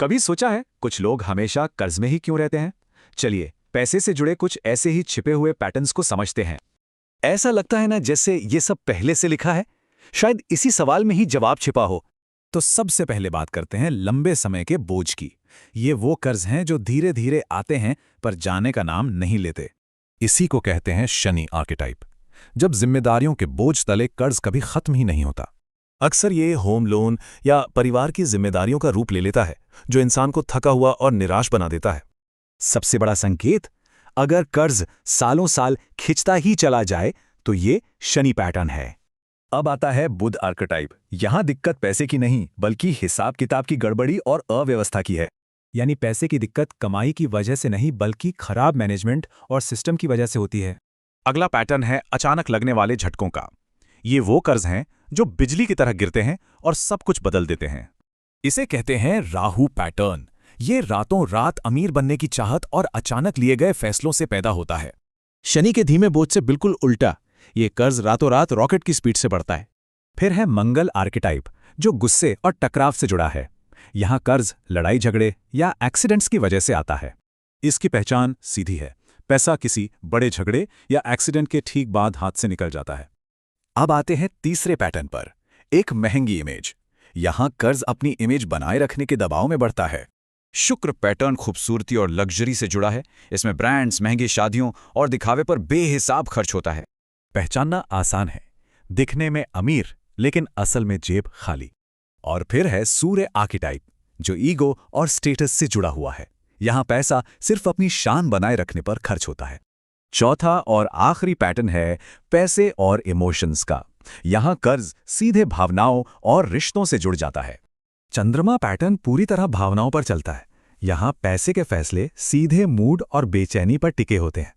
कभी सोचा है कुछ लोग हमेशा कर्ज में ही क्यों रहते हैं? चलिए पैसे से जुड़े कुछ ऐसे ही छिपे हुए पैटर्न्स को समझते हैं। ऐसा लगता है ना जैसे ये सब पहले से लिखा है, शायद इसी सवाल में ही जवाब छिपा हो। तो सबसे पहले बात करते हैं लंबे समय के बोझ की। ये वो कर्ज हैं जो धीरे धीरे आते हैं पर जाने का नाम नहीं लेते। इसी को कहते हैं शनि आर्केटाइप। जब जिम्मेदारियों के बोझ तले कर्ज कभी खत्म ही नहीं होता। अक्सर ये होम लोन या परिवार की जिम्मेदारियों का रूप ले लेता है, जो इंसान को थका हुआ और निराश बना देता है। सबसे बड़ा संकेत, अगर कर्ज सालों साल खिंचता ही चला जाए तो ये शनि पैटर्न है। अब आता है बुध आर्केटाइप। यहां दिक्कत पैसे की नहीं बल्कि हिसाब किताब की गड़बड़ी और अव्यवस्था की है। यानी पैसे की दिक्कत कमाई की वजह से नहीं बल्कि खराब मैनेजमेंट और सिस्टम की वजह से होती है। अगला पैटर्न है अचानक लगने वाले झटकों का। ये वो कर्ज हैं जो बिजली की तरह गिरते हैं और सब कुछ बदल देते हैं। इसे कहते हैं राहु पैटर्न। ये रातों रात अमीर बनने की चाहत और अचानक लिए गए फैसलों से पैदा होता है। शनि के धीमे बोझ से बिल्कुल उल्टा, ये कर्ज रातों रात रॉकेट की स्पीड से बढ़ता है। फिर है मंगल आर्केटाइप, जो गुस्से और टकराव से जुड़ा है। यहां कर्ज लड़ाई झगड़े या एक्सीडेंट्स की वजह से आता है। इसकी पहचान सीधी है, पैसा किसी बड़े झगड़े या एक्सीडेंट के ठीक बाद हाथ से निकल जाता है। अब आते हैं तीसरे पैटर्न पर, एक महंगी इमेज। यहां कर्ज अपनी इमेज बनाए रखने के दबाव में बढ़ता है। शुक्र पैटर्न खूबसूरती और लग्जरी से जुड़ा है। इसमें ब्रांड्स, महंगी शादियों और दिखावे पर बेहिसाब खर्च होता है। पहचानना आसान है, दिखने में अमीर लेकिन असल में जेब खाली। और फिर है सूर्य आर्केटाइप, जो ईगो और स्टेटस से जुड़ा हुआ है। यहां पैसा सिर्फ अपनी शान बनाए रखने पर खर्च होता है। चौथा और आखिरी पैटर्न है पैसे और इमोशंस का। यहां कर्ज सीधे भावनाओं और रिश्तों से जुड़ जाता है। चंद्रमा पैटर्न पूरी तरह भावनाओं पर चलता है। यहां पैसे के फैसले सीधे मूड और बेचैनी पर टिके होते हैं।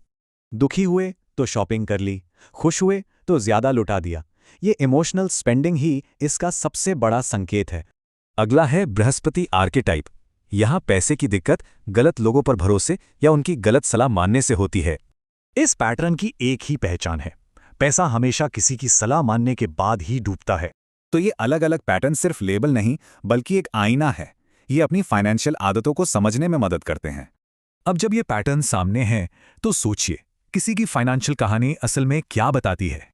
दुखी हुए तो शॉपिंग कर ली, खुश हुए तो ज्यादा लुटा दिया। ये इमोशनल स्पेंडिंग ही इसका सबसे बड़ा संकेत है। अगला है बृहस्पति आर्केटाइप। यहां पैसे की दिक्कत गलत लोगों पर भरोसे या उनकी गलत सलाह मानने से होती है। इस पैटर्न की एक ही पहचान है, पैसा हमेशा किसी की सलाह मानने के बाद ही डूबता है। तो ये अलग अलग पैटर्न सिर्फ लेबल नहीं बल्कि एक आईना है। ये अपनी फाइनेंशियल आदतों को समझने में मदद करते हैं। अब जब ये पैटर्न सामने हैं तो सोचिए, किसी की फाइनेंशियल कहानी असल में क्या बताती है।